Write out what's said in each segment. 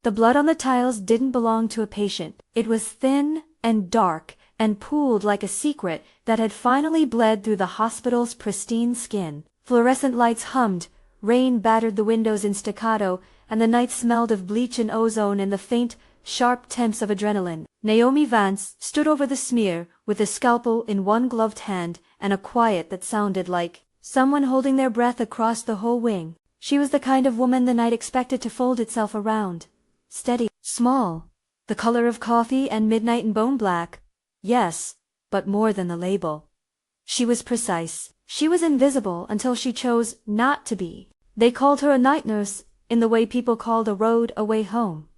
The blood on the tiles didn't belong to a patient. It was thin and dark and pooled like a secret that had finally bled through the hospital's pristine skin. Fluorescent lights hummed, rain battered the windows in staccato, and the night smelled of bleach and ozone and the faint, sharp temps of adrenaline. Naomi Vance stood over the smear, with a scalpel in one gloved hand and a quiet that sounded like someone holding their breath across the whole wing. She was the kind of woman the night expected to fold itself around. Steady, small, the color of coffee and midnight and bone black. Yes, but more than the label. She was precise. She was invisible until she chose not to be. They called her a night nurse in the way people called a road a way home.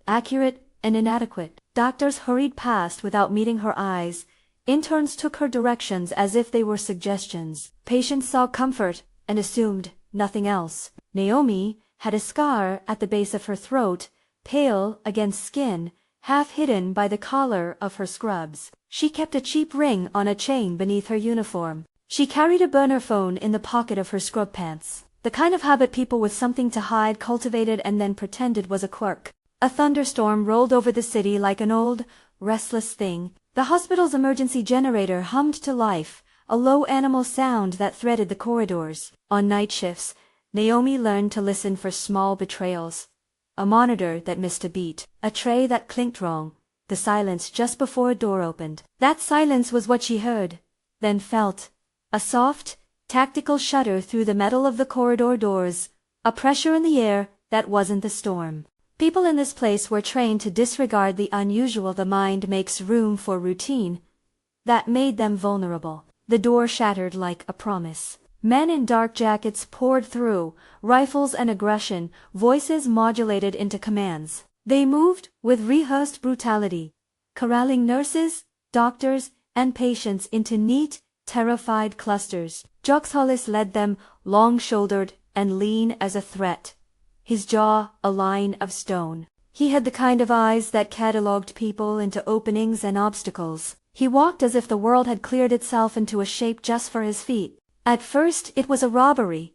Accurate and inadequate. Doctors hurried past without meeting her eyes. Interns took her directions as if they were suggestions. Patients saw comfort and assumed nothing else. Naomi had a scar at the base of her throat, pale against skin, half hidden by the collar of her scrubs. She kept a cheap ring on a chain beneath her uniform. She carried a burner phone in the pocket of her scrub pants. The kind of habit people with something to hide cultivated and then pretended was a quirk. A thunderstorm rolled over the city like an old, restless thing. The hospital's emergency generator hummed to life, a low animal sound that threaded the corridors. On night shifts, Naomi learned to listen for small betrayals. A monitor that missed a beat, a tray that clinked wrong, the silence just before a door opened. That silence was what she heard, then felt. A soft, tactical shudder through the metal of the corridor doors, a pressure in the air that wasn't the storm. People in this place were trained to disregard the unusual. The mind makes room for routine. That made them vulnerable. The door shattered like a promise. Men in dark jackets poured through, rifles and aggression, voices modulated into commands. They moved with rehearsed brutality, corralling nurses, doctors, and patients into neat, terrified clusters. Jocks Hollis led them, long-shouldered and lean as a threat, his jaw a line of stone. He had the kind of eyes that catalogued people into openings and obstacles. He walked as if the world had cleared itself into a shape just for his feet. At first it was a robbery.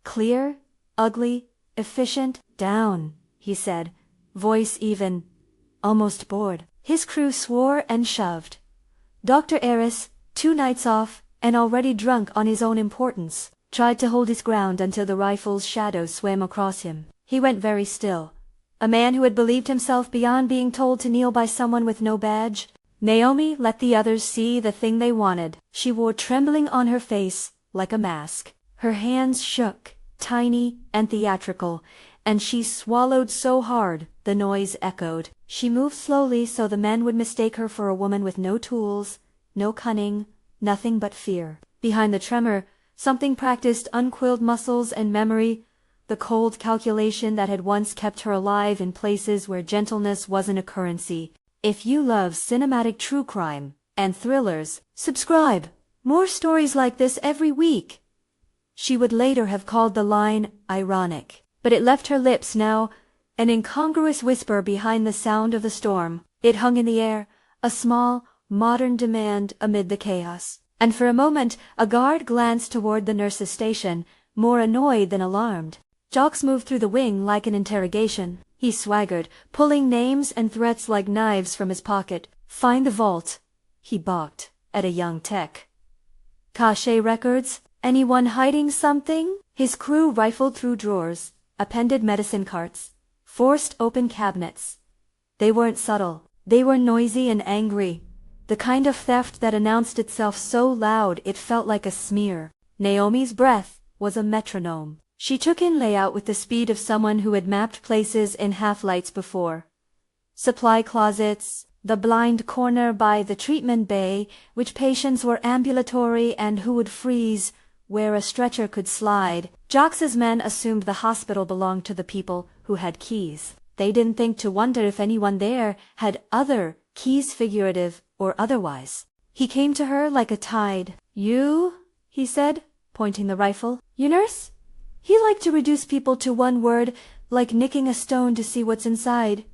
Clear, ugly, efficient. Down, he said, voice even, almost bored. His crew swore and shoved. Dr. Eris, 2 nights off, and already drunk on his own importance, tried to hold his ground until the rifle's shadow swam across him. He went very still. A man who had believed himself beyond being told to kneel by someone with no badge. Naomi let the others see the thing they wanted. She wore trembling on her face, like a mask. Her hands shook, tiny and theatrical, and she swallowed so hard the noise echoed. She moved slowly so the men would mistake her for a woman with no tools, no cunning, nothing but fear. Behind the tremor, something practiced unquilled muscles and memory, the cold calculation that had once kept her alive in places where gentleness wasn't a currency. If you love cinematic true crime and thrillers, subscribe. More stories like this every week. She would later have called the line ironic, but it left her lips now, an incongruous whisper behind the sound of the storm. It hung in the air, a small, modern demand amid the chaos. And for a moment, a guard glanced toward the nurse's station, more annoyed than alarmed. Jocks moved through the wing like an interrogation. He swaggered, pulling names and threats like knives from his pocket. Find the vault. He balked at a young tech. Cache records? Anyone hiding something? His crew rifled through drawers, appended medicine carts, forced open cabinets. They weren't subtle. They were noisy and angry. The kind of theft that announced itself so loud it felt like a smear. Naomi's breath was a metronome. She took in layout with the speed of someone who had mapped places in half-lights before. Supply closets, the blind corner by the treatment bay, which patients were ambulatory and who would freeze, where a stretcher could slide. Jocks's men assumed the hospital belonged to the people who had keys. They didn't think to wonder if anyone there had other keys, figurative or otherwise. He came to her like a tide. You? He said, pointing the rifle. You nurse? He liked to reduce people to one word, like nicking a stone to see what's inside.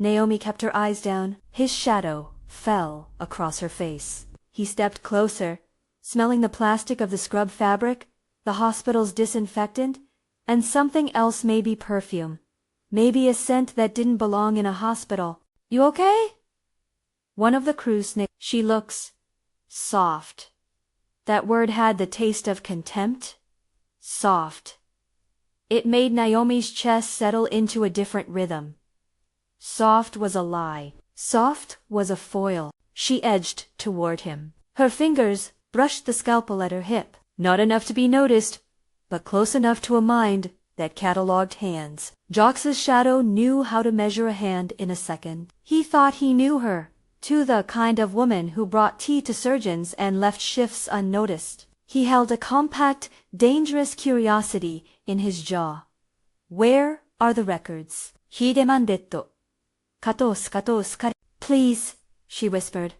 Naomi kept her eyes down. His shadow fell across her face. He stepped closer, smelling the plastic of the scrub fabric, the hospital's disinfectant, and something else, maybe perfume. Maybe a scent that didn't belong in a hospital. You okay? One of the crew sniffed. She looks soft. That word had the taste of contempt. Soft. It made Naomi's chest settle into a different rhythm. Soft was a lie. Soft was a foil. She edged toward him. Her fingers brushed the scalpel at her hip. Not enough to be noticed, but close enough to a mind that catalogued hands. Jocks' shadow knew how to measure a hand in a second. He thought he knew her, to the kind of woman who brought tea to surgeons and left shifts unnoticed. He held a compact, dangerous curiosity in his jaw. Where are the records? He demanded. Katos. Please, she whispered.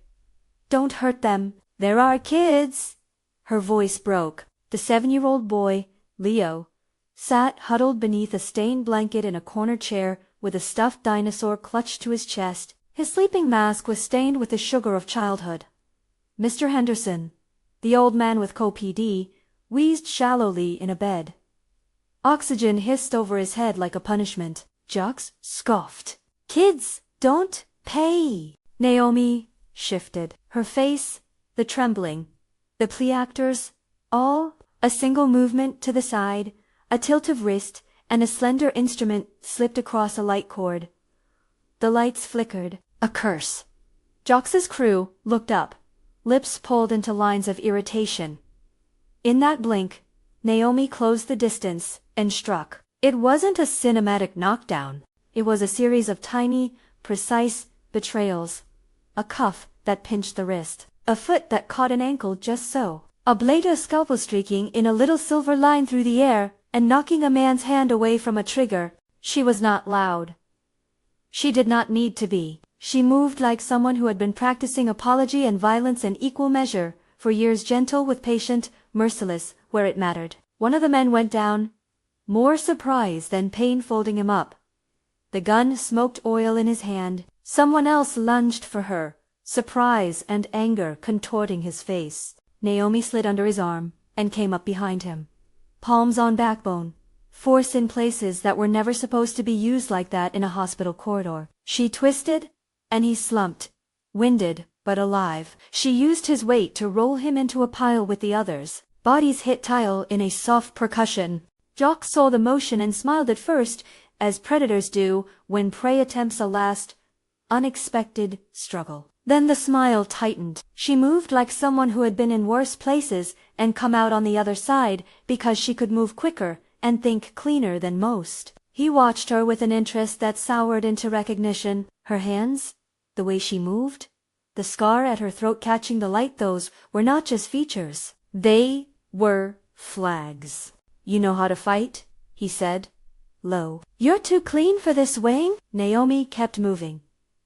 Don't hurt them. There are kids. Her voice broke. The 7-year-old boy, Leo, sat huddled beneath a stained blanket in a corner chair with a stuffed dinosaur clutched to his chest. His sleeping mask was stained with the sugar of childhood. Mr. Henderson, the old man with COPD, wheezed shallowly in a bed. Oxygen hissed over his head like a punishment. Jux scoffed. Kids don't pay. Naomi shifted. Her face, the trembling, the plea actors, all a single movement to the side, a tilt of wrist, and a slender instrument slipped across a light cord. The lights flickered. A curse. Jocks' crew looked up, lips pulled into lines of irritation. In that blink, Naomi closed the distance and struck. It wasn't a cinematic knockdown. It was a series of tiny, precise betrayals. A cuff that pinched the wrist. A foot that caught an ankle just so. A blade of scalpel streaking in a little silver line through the air and knocking a man's hand away from a trigger. She was not loud. She did not need to be. She moved like someone who had been practicing apology and violence in equal measure, for years, gentle with patient, merciless where it mattered. One of the men went down, more surprise than pain folding him up. The gun smoked oil in his hand. Someone else lunged for her, surprise and anger contorting his face. Naomi slid under his arm and came up behind him. Palms on backbone, force in places that were never supposed to be used like that in a hospital corridor. She twisted, and he slumped, winded but alive. She used his weight to roll him into a pile with the others. Bodies hit tile in a soft percussion. Jock saw the motion and smiled at first, as predators do when prey attempts a last, unexpected struggle. Then the smile tightened. She moved like someone who had been in worse places and come out on the other side because she could move quicker and think cleaner than most. He watched her with an interest that soured into recognition. Her hands, the way she moved, the scar at her throat catching the light, those were not just features. They were flags. You know how to fight? He said, low. You're too clean for this wing? Naomi kept moving,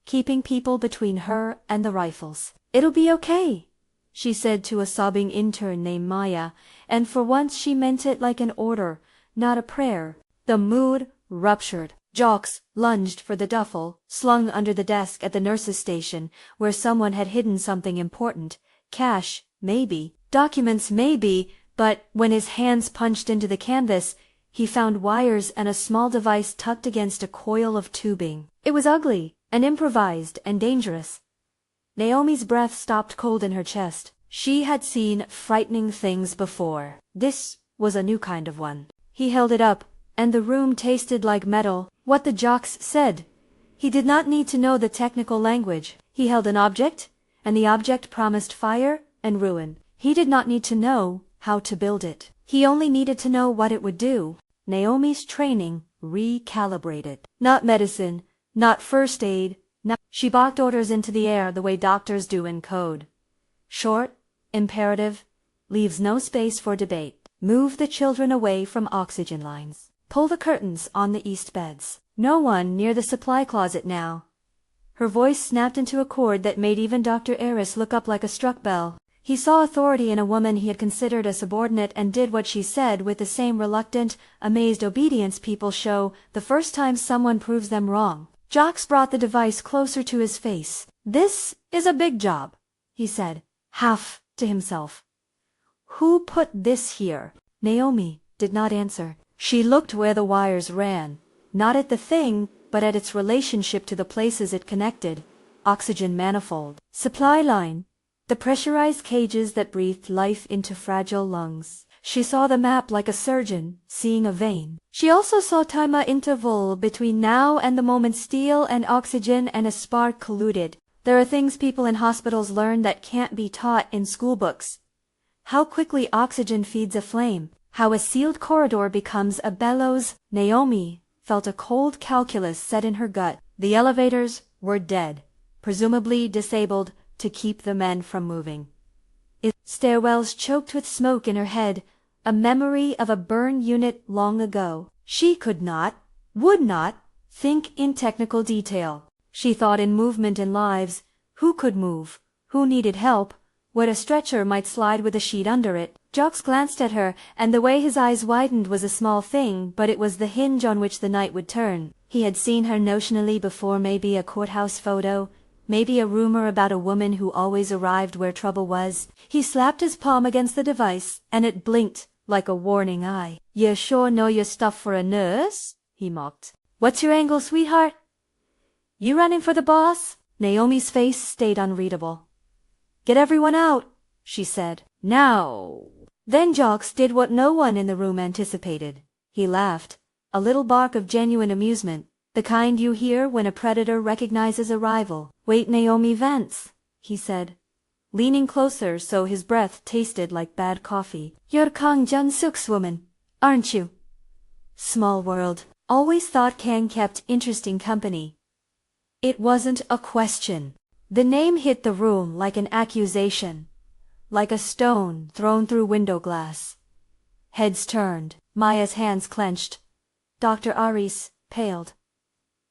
keeping people between her and the rifles. It'll be okay, she said to a sobbing intern named Maya, and for once she meant it like an order, not a prayer. The mood ruptured. Jocks lunged for the duffel, slung under the desk at the nurse's station, where someone had hidden something important. Cash, maybe. Documents, maybe. But when his hands punched into the canvas, he found wires and a small device tucked against a coil of tubing. It was ugly and improvised and dangerous. Naomi's breath stopped cold in her chest. She had seen frightening things before. This was a new kind of one. He held it up, and the room tasted like metal. What the jocks said. He did not need to know the technical language. He held an object, and the object promised fire and ruin. He did not need to know how to build it. He only needed to know what it would do. Naomi's training recalibrated. Not medicine, not first aid, not. She barked orders into the air the way doctors do in code. Short, imperative, leaves no space for debate. Move the children away from oxygen lines. Pull the curtains on the east beds. No one near the supply closet now. Her voice snapped into a chord that made even Dr. Eris look up like a struck bell. He saw authority in a woman he had considered a subordinate and did what she said with the same reluctant, amazed obedience people show the first time someone proves them wrong. Jocks brought the device closer to his face. This is a big job, he said, half to himself. Who put this here? Naomi did not answer. She looked where the wires ran. not at the thing, but at its relationship to the places it connected. Oxygen manifold. Supply line. The pressurized cages that breathed life into fragile lungs. She saw the map like a surgeon, seeing a vein. She also saw time interval between now and the moment steel and oxygen and a spark colluded. There are things people in hospitals learn that can't be taught in school books. How quickly oxygen feeds a flame. How a sealed corridor becomes a bellows. Naomi felt a cold calculus set in her gut. The elevators were dead, presumably disabled to keep the men from moving. Stairwells choked with smoke in her head, a memory of a burn unit long ago. She could not, would not, think in technical detail. She thought in movement and lives. Who could move? Who needed help? What a stretcher might slide with a sheet under it. Jocks glanced at her, and the way his eyes widened was a small thing, but it was the hinge on which the night would turn. He had seen her notionally before, maybe a courthouse photo, maybe a rumor about a woman who always arrived where trouble was. He slapped his palm against the device, and it blinked like a warning eye. "You sure know your stuff for a nurse?" he mocked. "What's your angle, sweetheart? You running for the boss?" Naomi's face stayed unreadable. "Get everyone out," she said. "Now." Then Jocks did what no one in the room anticipated. He laughed, a little bark of genuine amusement, the kind you hear when a predator recognizes a rival. "Wait, Naomi Vance," he said, leaning closer so his breath tasted like bad coffee. "You're Kang Jun-suk's woman, aren't you?" Small world. Always thought Kang kept interesting company. It wasn't a question. The name hit the room like an accusation, like a stone thrown through window glass. Heads turned. Maya's hands clenched. Dr. Aris paled.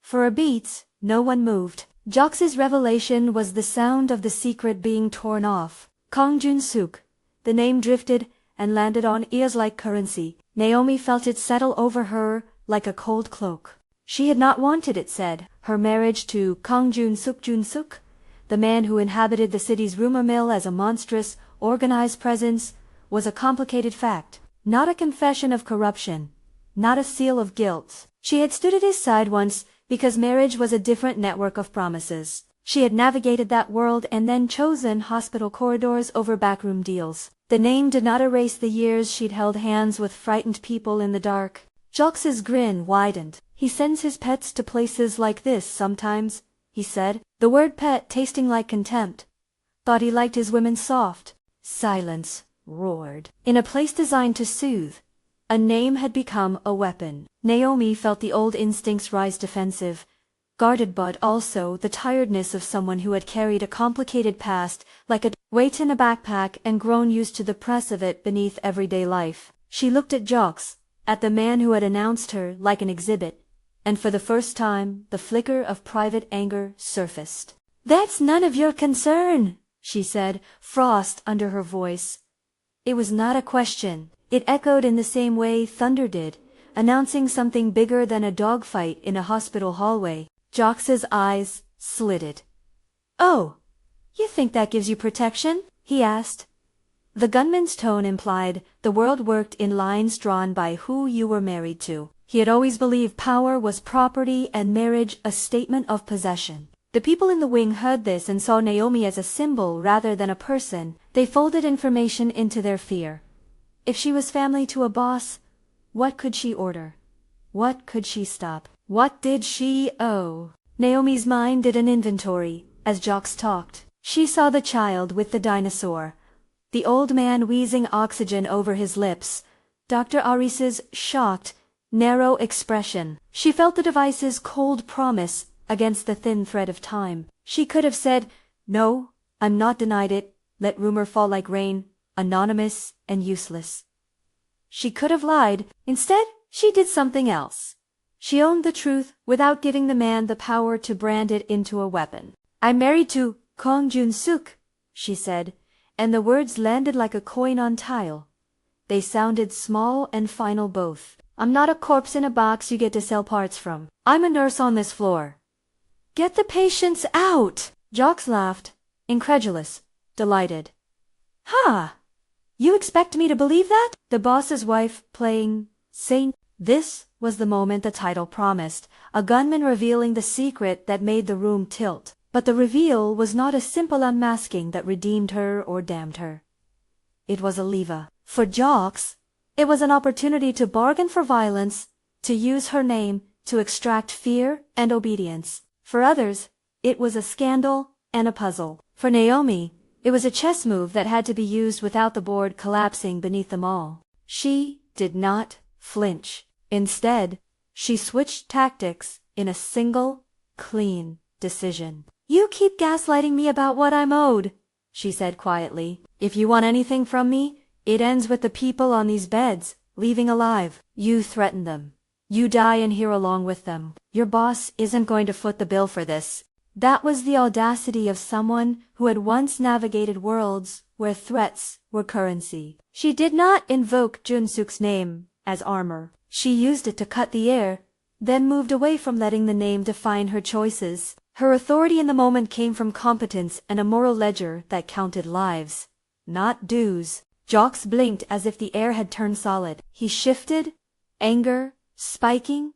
For a beat, no one moved. Jocks's revelation was the sound of the secret being torn off. Kang Jun-suk. The name drifted and landed on ears like currency. Naomi felt it settle over her like a cold cloak. She had not wanted it said. Her marriage to Kang Jun-suk, the man who inhabited the city's rumor mill as a monstrous, organized presence, was a complicated fact. Not a confession of corruption. Not a seal of guilt. She had stood at his side once, because marriage was a different network of promises. She had navigated that world and then chosen hospital corridors over backroom deals. The name did not erase the years she'd held hands with frightened people in the dark. Jocks's grin widened. "He sends his pets to places like this sometimes," he said, the word pet tasting like contempt. "Thought he liked his women soft." Silence roared. In a place designed to soothe, a name had become a weapon. Naomi felt the old instincts rise defensive, guarded, but also the tiredness of someone who had carried a complicated past like a weight in a backpack and grown used to the press of it beneath everyday life. She looked at Jocks, at the man who had announced her like an exhibit, and for the first time the flicker of private anger surfaced. "That's none of your concern," she said, frost under her voice. It was not a question. It echoed in the same way thunder did, announcing something bigger than a dogfight in a hospital hallway. Jocks's eyes slitted. "Oh, you think that gives you protection?" he asked. The gunman's tone implied the world worked in lines drawn by who you were married to. He had always believed power was property and marriage a statement of possession. The people in the wing heard this and saw Naomi as a symbol rather than a person. They folded information into their fear. If she was family to a boss, what could she order? What could she stop? What did she owe? Naomi's mind did an inventory as Jocks talked. She saw the child with the dinosaur, the old man wheezing oxygen over his lips, Dr. Aris's shocked, narrow expression. She felt the device's cold promise against the thin thread of time. She could have said, "No, I'm not denied it, let rumor fall like rain, anonymous and useless." She could have lied. Instead, she did something else. She owned the truth without giving the man the power to brand it into a weapon. "I'm married to Kang Jun-suk," she said, and the words landed like a coin on tile. They sounded small and final both. "I'm not a corpse in a box you get to sell parts from. I'm a nurse on this floor. Get the patients out!" Jocks laughed, incredulous, delighted. "Ha! You expect me to believe that?" The boss's wife playing saint. This was the moment the title promised, a gunman revealing the secret that made the room tilt. But the reveal was not a simple unmasking that redeemed her or damned her. It was a lever. For Jocks, it was an opportunity to bargain for violence, to use her name, to extract fear and obedience. For others, it was a scandal and a puzzle. For Naomi, it was a chess move that had to be used without the board collapsing beneath them all. She did not flinch. Instead, she switched tactics in a single, clean decision. "You keep gaslighting me about what I'm owed," she said quietly. "If you want anything from me, it ends with the people on these beds, leaving alive. You threaten them. You die in here along with them. Your boss isn't going to foot the bill for this." That was the audacity of someone who had once navigated worlds where threats were currency. She did not invoke Junsuk's name as armor. She used it to cut the air, then moved away from letting the name define her choices. Her authority in the moment came from competence and a moral ledger that counted lives, not dues. Jocks blinked as if the air had turned solid. He shifted, anger, spiking,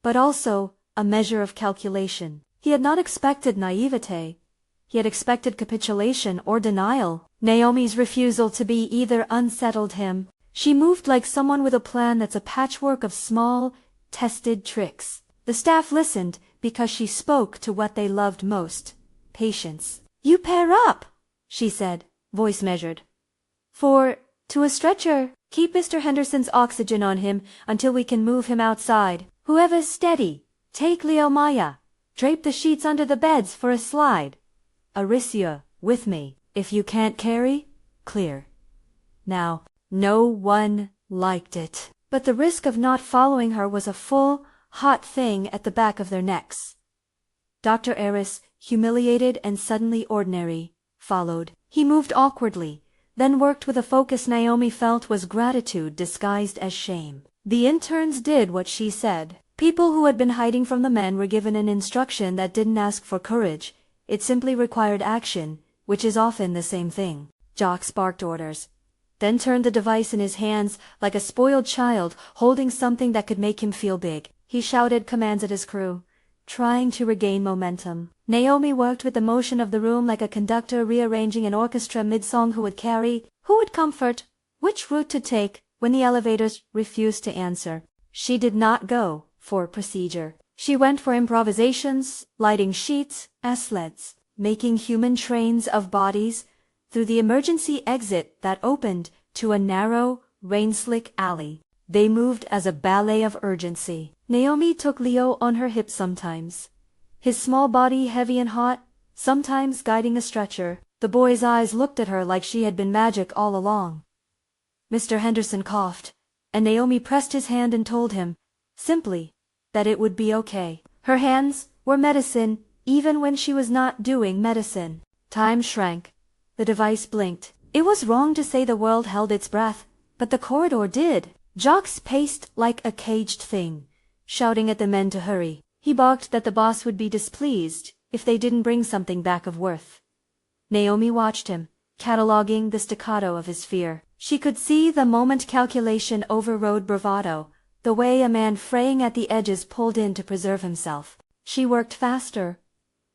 but also a measure of calculation. He had not expected naivete. He had expected capitulation or denial. Naomi's refusal to be either unsettled him. She moved like someone with a plan that's a patchwork of small, tested tricks. The staff listened because she spoke to what they loved most, patience. "You pair up," she said, voice measured. To a stretcher. Keep Mr. Henderson's oxygen on him until we can move him outside. Whoever's steady. Take Leo Maya. Drape the sheets under the beds for a slide. Aricia, with me. If you can't carry, clear." Now, no one liked it. But the risk of not following her was a full, hot thing at the back of their necks. Dr. Eris, humiliated and suddenly ordinary, followed. He moved awkwardly, then worked with a focus Naomi felt was gratitude disguised as shame. The interns did what she said. People who had been hiding from the men were given an instruction that didn't ask for courage. It simply required action, which is often the same thing. Jocks barked orders, then turned the device in his hands like a spoiled child holding something that could make him feel big. He shouted commands at his crew, trying to regain momentum. Naomi worked with the motion of the room like a conductor rearranging an orchestra mid-song. Who would carry, who would comfort, which route to take when the elevators refused to answer. She did not go for procedure. She went for improvisations, lighting sheets as sleds, making human trains of bodies through the emergency exit that opened to a narrow, rain-slick alley. They moved as a ballet of urgency. Naomi took Leo on her hips sometimes, his small body heavy and hot, sometimes guiding a stretcher. The boy's eyes looked at her like she had been magic all along. Mr. Henderson coughed, and Naomi pressed his hand and told him, simply, that it would be okay. Her hands were medicine, even when she was not doing medicine. Time shrank. The device blinked. It was wrong to say the world held its breath, but the corridor did. Jocks paced like a caged thing, shouting at the men to hurry. He barked that the boss would be displeased if they didn't bring something back of worth. Naomi watched him, cataloging the staccato of his fear. She could see the moment calculation overrode bravado, the way a man fraying at the edges pulled in to preserve himself. She worked faster.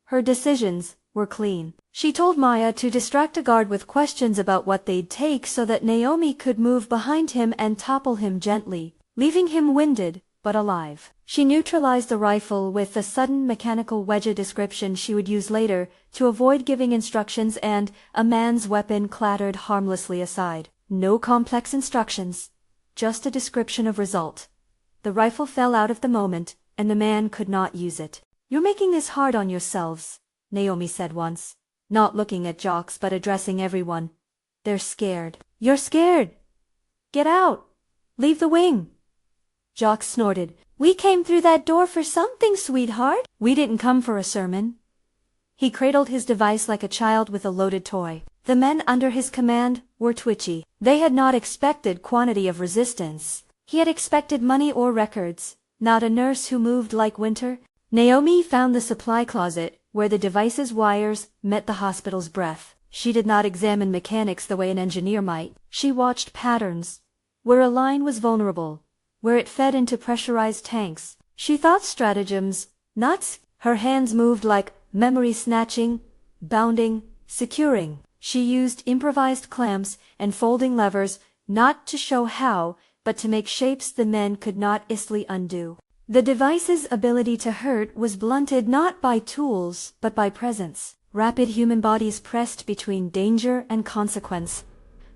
Her decisions were clean. She told Maya to distract a guard with questions about what they'd take so that Naomi could move behind him and topple him gently, leaving him winded but alive. She neutralized the rifle with the sudden mechanical wedge description she would use later to avoid giving instructions, and a man's weapon clattered harmlessly aside. No complex instructions, just a description of result. The rifle fell out of the moment, and the man could not use it. "You're making this hard on yourselves," Naomi said once, not looking at Jocks but addressing everyone. "They're scared." "You're scared. Get out. Leave the wing." Jocks snorted. "We came through that door for something, sweetheart. We didn't come for a sermon." He cradled his device like a child with a loaded toy. The men under his command were twitchy. They had not expected quantity of resistance. He had expected money or records, not a nurse who moved like winter. Naomi found the supply closet, where the device's wires met the hospital's breath. She did not examine mechanics the way an engineer might. She watched patterns. Where a line was vulnerable, where it fed into pressurized tanks. She thought stratagems, not. Her hands moved like memory snatching, bounding, securing. She used improvised clamps and folding levers, not to show how, but to make shapes the men could not easily undo. The device's ability to hurt was blunted not by tools, but by presence. Rapid human bodies pressed between danger and consequence.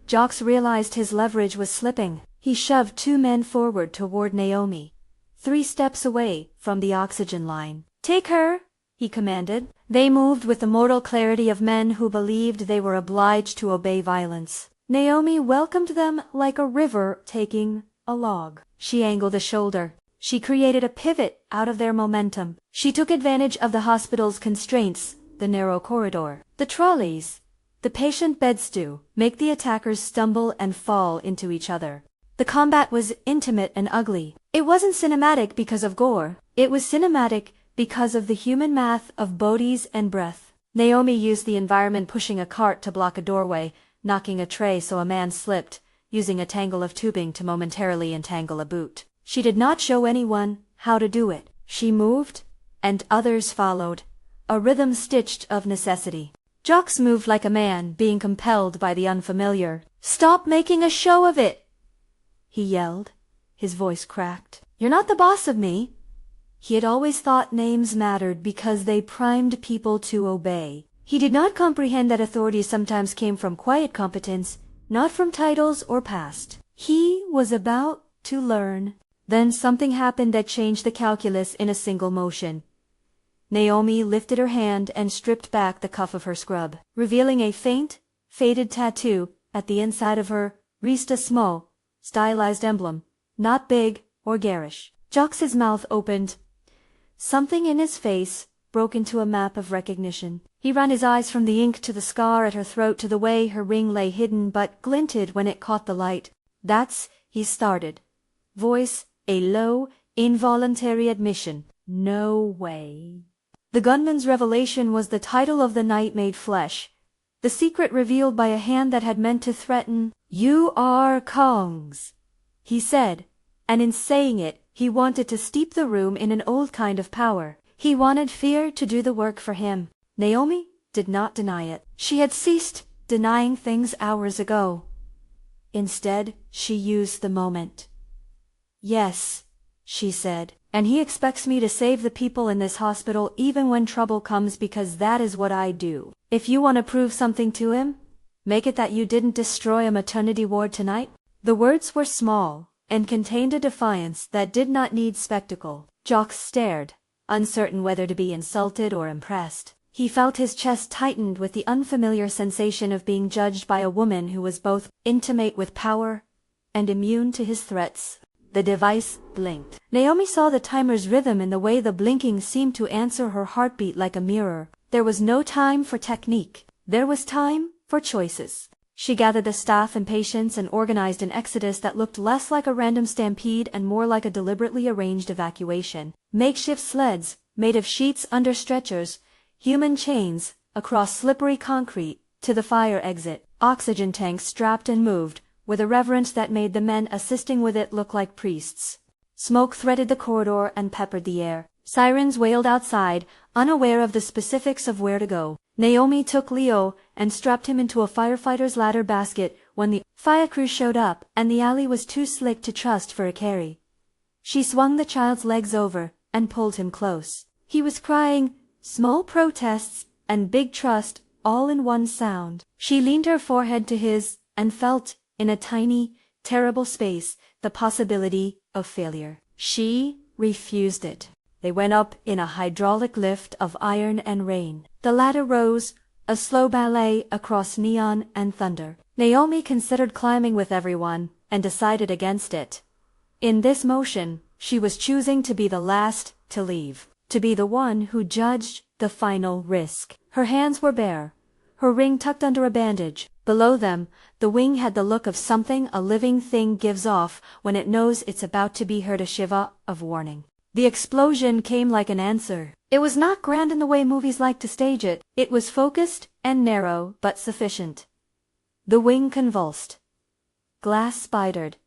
Jocks realized his leverage was slipping. He shoved 2 men forward toward Naomi, 3 steps away from the oxygen line. "Take her," he commanded. They moved with the mortal clarity of men who believed they were obliged to obey violence. Naomi welcomed them like a river taking a log. She angled a shoulder. She created a pivot out of their momentum. She took advantage of the hospital's constraints, the narrow corridor, the trolleys, the patient beds to make the attackers stumble and fall into each other. The combat was intimate and ugly. It wasn't cinematic because of gore. It was cinematic because of the human math of bodies and breath. Naomi used the environment, pushing a cart to block a doorway, knocking a tray so a man slipped, using a tangle of tubing to momentarily entangle a boot. She did not show anyone how to do it. She moved, and others followed, a rhythm stitched of necessity. Jocks moved like a man being compelled by the unfamiliar. "Stop making a show of it!" he yelled, his voice cracked. "You're not the boss of me." He had always thought names mattered because they primed people to obey. He did not comprehend that authority sometimes came from quiet competence, not from titles or past. He was about to learn. Then something happened that changed the calculus in a single motion. Naomi lifted her hand and stripped back the cuff of her scrub, revealing a faint, faded tattoo at the inside of her wrist, a small, stylized emblem, not big or garish. Jocks's mouth opened. Something in his face broke into a map of recognition. He ran his eyes from the ink to the scar at her throat to the way her ring lay hidden but glinted when it caught the light. "That's," he started. Voice a low, involuntary admission. "No way." The gunman's revelation was the title of the night made flesh, the secret revealed by a hand that had meant to threaten. "You are Kongs," he said, and in saying it, he wanted to steep the room in an old kind of power. He wanted fear to do the work for him. Naomi did not deny it. She had ceased denying things hours ago. Instead, she used the moment. "Yes," she said, "and he expects me to save the people in this hospital even when trouble comes, because that is what I do. If you want to prove something to him, make it that you didn't destroy a maternity ward tonight." The words were small and contained a defiance that did not need spectacle. Jocks stared, uncertain whether to be insulted or impressed. He felt his chest tightened with the unfamiliar sensation of being judged by a woman who was both intimate with power and immune to his threats. The device blinked. Naomi saw the timer's rhythm in the way the blinking seemed to answer her heartbeat like a mirror. There was no time for technique. There was time for choices. She gathered the staff and patients and organized an exodus that looked less like a random stampede and more like a deliberately arranged evacuation. Makeshift sleds, made of sheets under stretchers, human chains, across slippery concrete, to the fire exit. Oxygen tanks strapped and moved, with a reverence that made the men assisting with it look like priests. Smoke threaded the corridor and peppered the air. Sirens wailed outside, unaware of the specifics of where to go. Naomi took Leo and strapped him into a firefighter's ladder basket when the fire crew showed up, and the alley was too slick to trust for a carry. She swung the child's legs over and pulled him close. He was crying, small protests and big trust all in one sound. She leaned her forehead to his and felt, in a tiny, terrible space, the possibility of failure. She refused it. They went up in a hydraulic lift of iron and rain. The ladder rose, a slow ballet across neon and thunder. Naomi considered climbing with everyone, and decided against it. In this motion, she was choosing to be the last to leave, to be the one who judged the final risk. Her hands were bare, her ring tucked under a bandage. Below them, the wing had the look of something a living thing gives off when it knows it's about to be heard, a shiver of warning. The explosion came like an answer. It was not grand in the way movies like to stage it. It was focused and narrow, but sufficient. The wing convulsed. Glass spidered.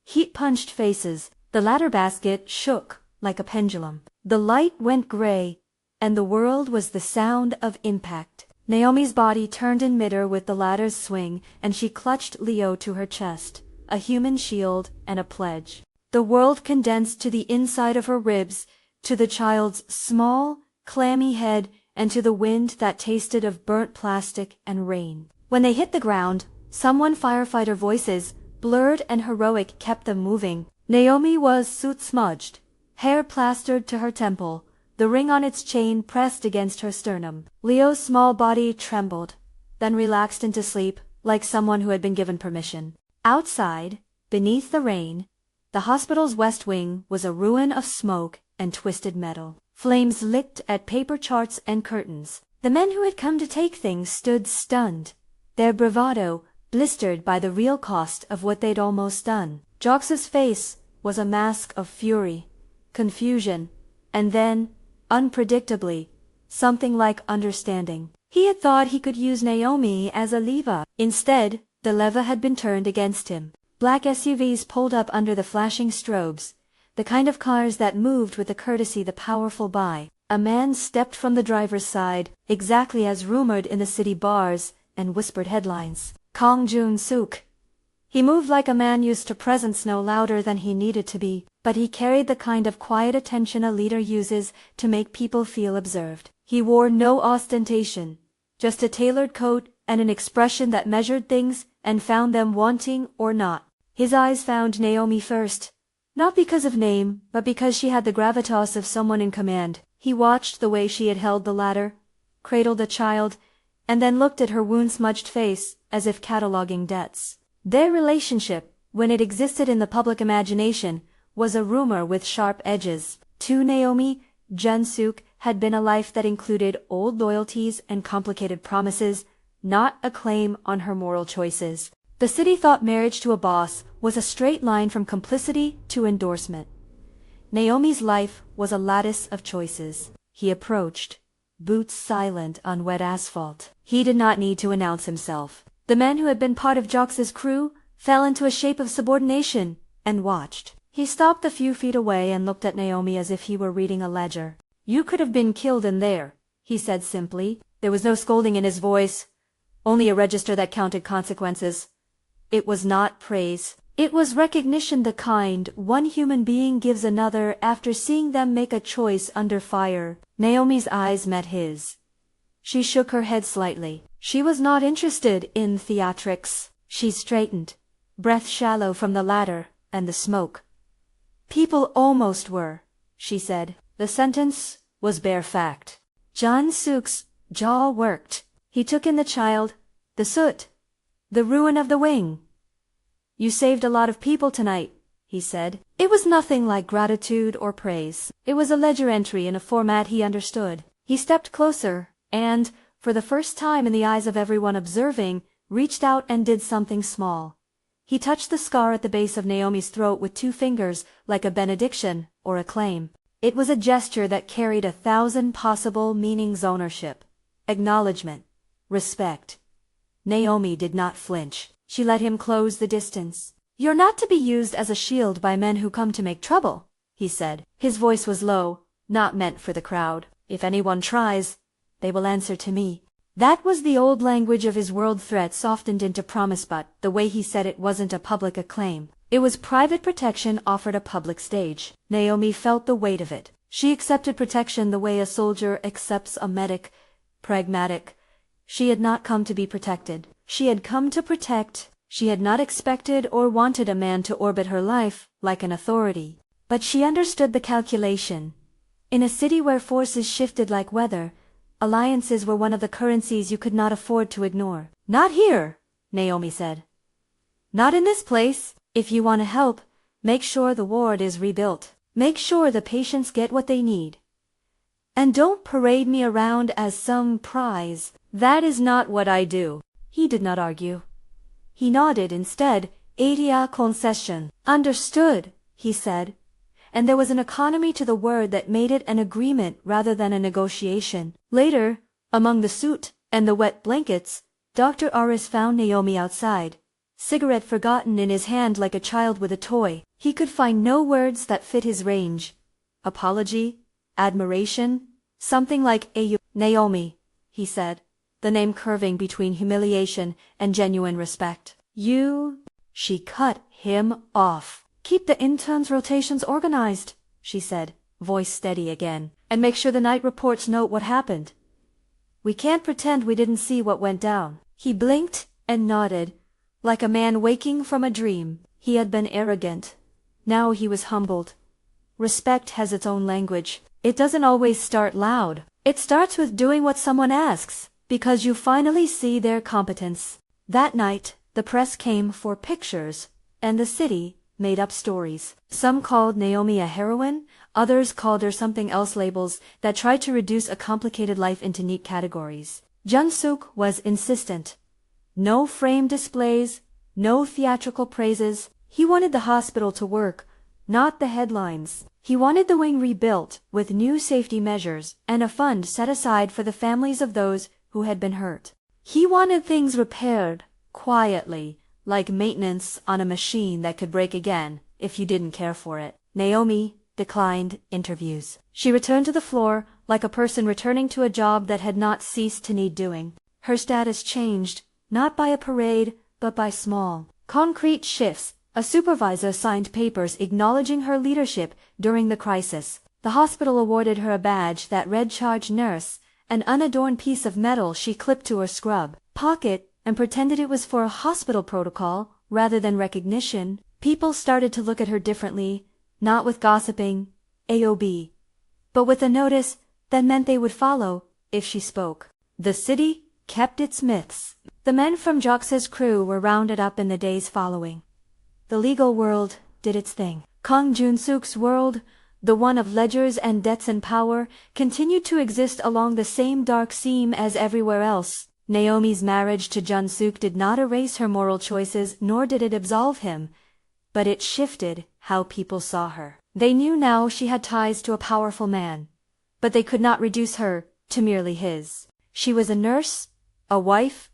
Heat punched faces. The ladder basket shook like a pendulum. The light went gray, and the world was the sound of impact. Naomi's body turned in midair with the ladder's swing, and she clutched Leo to her chest, a human shield and a pledge. The world condensed to the inside of her ribs, to the child's small, clammy head, and to the wind that tasted of burnt plastic and rain. When they hit the ground, someone firefighter voices, blurred and heroic, kept them moving. Naomi was soot-smudged, hair plastered to her temple, the ring on its chain pressed against her sternum. Leo's small body trembled, then relaxed into sleep, like someone who had been given permission. Outside, beneath the rain, the hospital's west wing was a ruin of smoke and twisted metal. Flames licked at paper charts and curtains. The men who had come to take things stood stunned, their bravado blistered by the real cost of what they'd almost done. Jox's face was a mask of fury, confusion, and then, unpredictably, something like understanding. He had thought he could use Naomi as a lever. Instead, the lever had been turned against him. Black SUVs pulled up under the flashing strobes, the kind of cars that moved with the courtesy the powerful buy. A man stepped from the driver's side, exactly as rumored in the city bars and whispered headlines. Kong Jun-suk. He moved like a man used to presence, no louder than he needed to be, but he carried the kind of quiet attention a leader uses to make people feel observed. He wore no ostentation, just a tailored coat and an expression that measured things and found them wanting or not. His eyes found Naomi first, not because of name, but because she had the gravitas of someone in command. He watched the way she had held the ladder, cradled the child, and then looked at her wound-smudged face as if cataloging debts. Their relationship, when it existed in the public imagination, was a rumor with sharp edges. To Naomi, Jun-suk had been a life that included old loyalties and complicated promises, not a claim on her moral choices. The city thought marriage to a boss was a straight line from complicity to endorsement. Naomi's life was a lattice of choices. He approached, boots silent on wet asphalt. He did not need to announce himself. The men who had been part of Jox's crew fell into a shape of subordination and watched. He stopped a few feet away and looked at Naomi as if he were reading a ledger. "You could have been killed in there," he said simply. There was no scolding in his voice, only a register that counted consequences. It was not praise. It was recognition, the kind one human being gives another after seeing them make a choice under fire. Naomi's eyes met his. She shook her head slightly. She was not interested in theatrics. She straightened, breath shallow from the ladder and the smoke. "People almost were," she said. The sentence was bare fact. Jun-suk's jaw worked. He took in the child, the soot, the ruin of the wing. "You saved a lot of people tonight," he said. It was nothing like gratitude or praise. It was a ledger entry in a format he understood. He stepped closer and, for the first time in the eyes of everyone observing, reached out and did something small. He touched the scar at the base of Naomi's throat with 2 fingers, like a benediction or a claim. It was a gesture that carried 1,000 possible meanings: ownership, acknowledgement, respect. Naomi did not flinch. She let him close the distance. "You're not to be used as a shield by men who come to make trouble," he said. His voice was low, not meant for the crowd. "If anyone tries, they will answer to me." That was the old language of his world, threat softened into promise, but the way he said it wasn't a public acclaim. It was private protection offered a public stage. Naomi felt the weight of it. She accepted protection the way a soldier accepts a medic, pragmatic. She had not come to be protected. She had come to protect. She had not expected or wanted a man to orbit her life like an authority. But she understood the calculation. In a city where forces shifted like weather, alliances were one of the currencies you could not afford to ignore. "Not here," Naomi said. "Not in this place. If you want to help, make sure the ward is rebuilt. Make sure the patients get what they need. And don't parade me around as some prize. That is not what I do." He did not argue. He nodded instead. "Adia concession." "Understood," he said. And there was an economy to the word that made it an agreement rather than a negotiation. Later, among the soot and the wet blankets, Dr. Aris found Naomi outside, cigarette forgotten in his hand like a child with a toy. He could find no words that fit his range. Apology? Admiration? Something like Naomi, he said, the name curving between humiliation and genuine respect. You? She cut him off. Keep the interns' rotations organized, she said, voice steady again, and make sure the night reports note what happened. We can't pretend we didn't see what went down. He blinked and nodded, like a man waking from a dream. He had been arrogant. Now he was humbled. Respect has its own language. It doesn't always start loud. It starts with doing what someone asks, because you finally see their competence. That night, the press came for pictures, and the city made up stories. Some called Naomi a heroine, others called her something else, labels that tried to reduce a complicated life into neat categories. Jun-suk was insistent. No frame displays, no theatrical praises. He wanted the hospital to work, not the headlines. He wanted the wing rebuilt with new safety measures and a fund set aside for the families of those who had been hurt. He wanted things repaired, quietly, like maintenance on a machine that could break again if you didn't care for it. Naomi declined interviews. She returned to the floor like a person returning to a job that had not ceased to need doing. Her status changed, not by a parade, but by small, concrete shifts. A supervisor signed papers acknowledging her leadership during the crisis. The hospital awarded her a badge that read charge nurse, an unadorned piece of metal she clipped to her scrub pocket and pretended it was for a hospital protocol rather than recognition. People started to look at her differently, not with gossiping, AOB, but with a notice that meant they would follow if she spoke. The city kept its myths. The men from Jox's crew were rounded up in the days following. The legal world did its thing. Kang Jun-suk's world, the one of ledgers and debts and power, continued to exist along the same dark seam as everywhere else. Naomi's marriage to Jun-suk did not erase her moral choices, nor did it absolve him, but it shifted how people saw her. They knew now she had ties to a powerful man, but they could not reduce her to merely his. She was a nurse, a wife,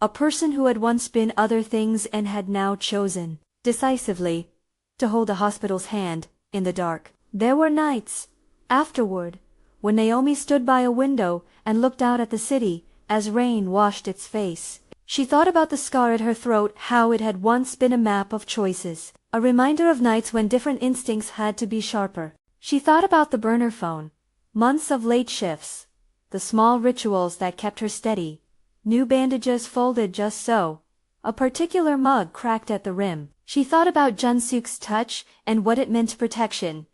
a person who had once been other things and had now chosen decisively to hold the hospital's hand in the dark. There were nights, afterward, when Naomi stood by a window and looked out at the city as rain washed its face. She thought about the scar at her throat, how it had once been a map of choices, a reminder of nights when different instincts had to be sharper. She thought about the burner phone, months of late shifts, the small rituals that kept her steady, new bandages folded just so, a particular mug cracked at the rim. She thought about Jun-suk's touch and what it meant to protection,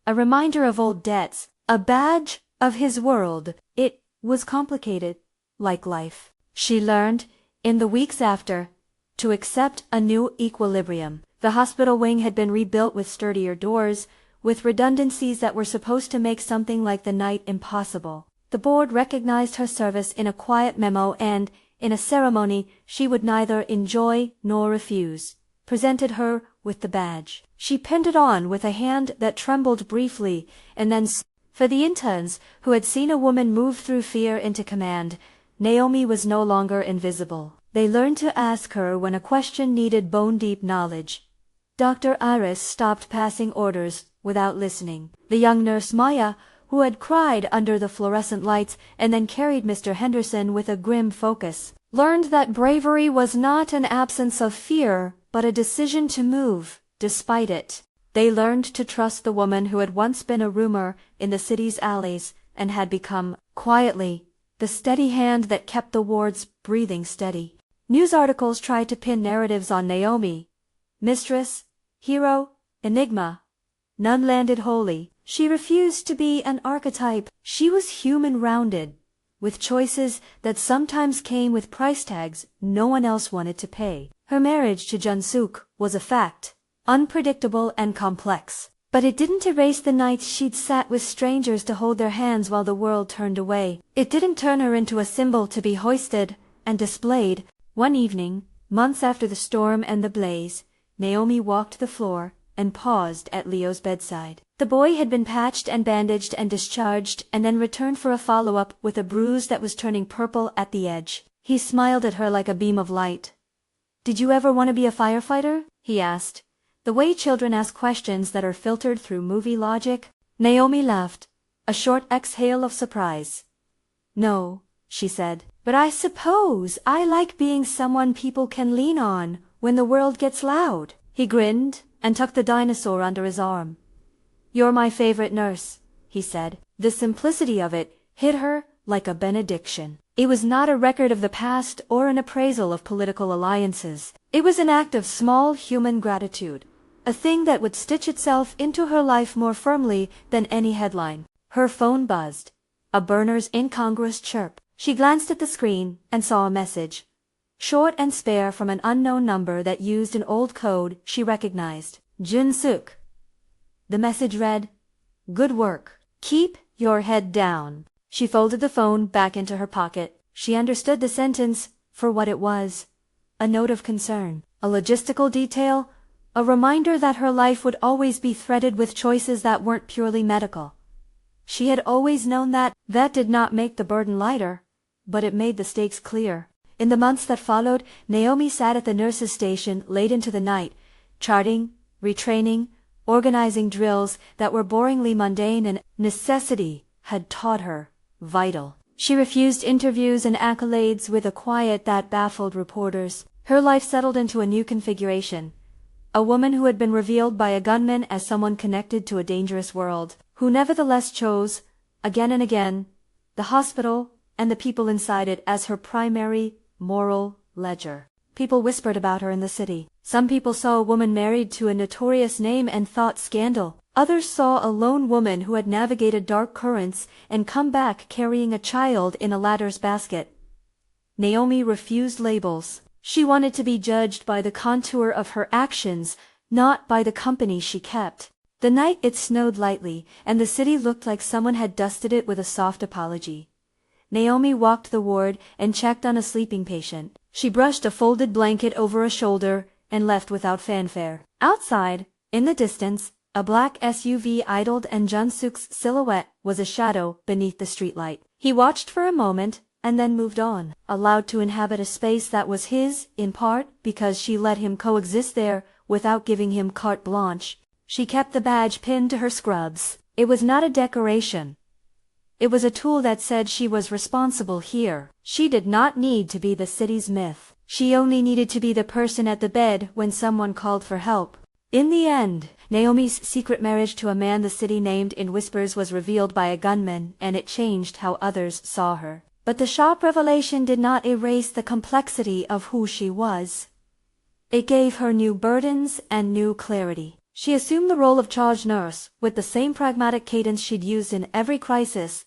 a reminder of old debts, a badge of his world. It was complicated, like life. She learned, in the weeks after, to accept a new equilibrium. The hospital wing had been rebuilt with sturdier doors, with redundancies that were supposed to make something like the night impossible. The board recognized her service in a quiet memo and, in a ceremony she would neither enjoy nor refuse, presented her with the badge. She pinned it on with a hand that trembled briefly, and then, for the interns who had seen a woman move through fear into command, Naomi was no longer invisible. They learned to ask her when a question needed bone-deep knowledge. Dr. Iris stopped passing orders without listening. The young nurse Maya, who had cried under the fluorescent lights and then carried Mr. Henderson with a grim focus, learned that bravery was not an absence of fear, but a decision to move, despite it. They learned to trust the woman who had once been a rumor in the city's alleys and had become, quietly, the steady hand that kept the wards breathing steady. News articles tried to pin narratives on Naomi. Mistress, hero, enigma. None landed wholly. She refused to be an archetype. She was human-rounded, with choices that sometimes came with price tags no one else wanted to pay. Her marriage to Jun-suk was a fact, unpredictable and complex. But it didn't erase the nights she'd sat with strangers to hold their hands while the world turned away. It didn't turn her into a symbol to be hoisted and displayed. One evening, months after the storm and the blaze, Naomi walked the floor and paused at Leo's bedside. The boy had been patched and bandaged and discharged and then returned for a follow-up with a bruise that was turning purple at the edge. He smiled at her like a beam of light. Did you ever want to be a firefighter? He asked, the way children ask questions that are filtered through movie logic. Naomi laughed, a short exhale of surprise. No, she said, but I suppose I like being someone people can lean on when the world gets loud. He grinned and tucked the dinosaur under his arm. You're my favorite nurse, he said. The simplicity of it hit her like a benediction. It was not a record of the past or an appraisal of political alliances. It was an act of small human gratitude, a thing that would stitch itself into her life more firmly than any headline. Her phone buzzed, a burner's incongruous chirp. She glanced at the screen and saw a message, short and spare, from an unknown number that used an old code she recognized. Jun-suk. The message read, "Good work. Keep your head down." She folded the phone back into her pocket. She understood the sentence for what it was, a note of concern, a logistical detail, a reminder that her life would always be threaded with choices that weren't purely medical. She had always known that. That did not make the burden lighter, but it made the stakes clear. In the months that followed, Naomi sat at the nurse's station late into the night, charting, retraining, organizing drills that were boringly mundane and necessity had taught her vital. She refused interviews and accolades with a quiet that baffled reporters. Her life settled into a new configuration. A woman who had been revealed by a gunman as someone connected to a dangerous world, who nevertheless chose, again and again, the hospital and the people inside it as her primary moral ledger. People whispered about her in the city. Some people saw a woman married to a notorious name and thought scandal. Others saw a lone woman who had navigated dark currents and come back carrying a child in a ladder's basket. Naomi refused labels. She wanted to be judged by the contour of her actions, not by the company she kept. The night it snowed lightly, and the city looked like someone had dusted it with a soft apology. Naomi walked the ward and checked on a sleeping patient. She brushed a folded blanket over a shoulder and left without fanfare. Outside, in the distance, a black SUV idled and Jun-suk's silhouette was a shadow beneath the streetlight. He watched for a moment and then moved on, allowed to inhabit a space that was his, in part because she let him coexist there without giving him carte blanche. She kept the badge pinned to her scrubs. It was not a decoration. It was a tool that said she was responsible here. She did not need to be the city's myth. She only needed to be the person at the bed when someone called for help. In the end, Naomi's secret marriage to a man the city named in whispers was revealed by a gunman, and it changed how others saw her. But the sharp revelation did not erase the complexity of who she was. It gave her new burdens and new clarity. She assumed the role of charge nurse with the same pragmatic cadence she'd used in every crisis.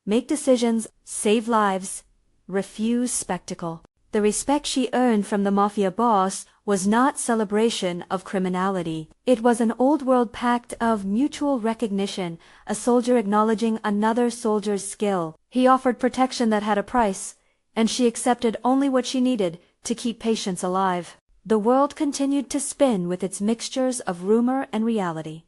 Make decisions, save lives, refuse spectacle. The respect she earned from the Mafia boss was not celebration of criminality. It was an old-world pact of mutual recognition, a soldier acknowledging another soldier's skill. He offered protection that had a price, and she accepted only what she needed to keep patients alive. The world continued to spin with its mixtures of rumor and reality.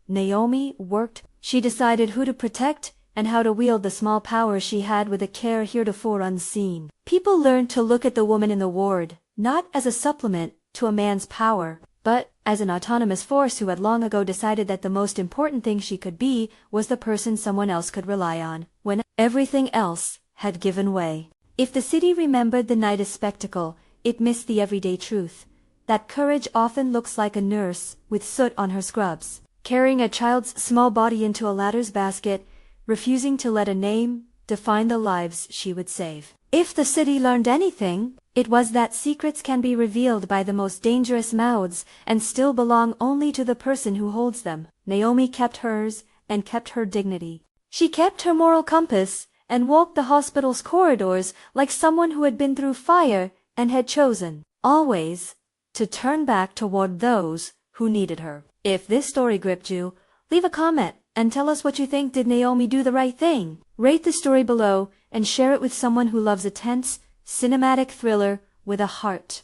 Naomi worked. She decided who to protect and how to wield the small power she had with a care heretofore unseen. People learned to look at the woman in the ward, not as a supplement to a man's power, but as an autonomous force who had long ago decided that the most important thing she could be was the person someone else could rely on, when everything else had given way. If the city remembered the night as spectacle, it missed the everyday truth, that courage often looks like a nurse with soot on her scrubs, carrying a child's small body into a ladder's basket, refusing to let a name define the lives she would save. If the city learned anything, it was that secrets can be revealed by the most dangerous mouths and still belong only to the person who holds them. Naomi kept hers and kept her dignity. She kept her moral compass and walked the hospital's corridors like someone who had been through fire and had chosen, always, to turn back toward those who needed her. If this story gripped you, leave a comment and tell us what you think. Did Naomi do the right thing? Rate the story below and share it with someone who loves a tense, cinematic thriller with a heart.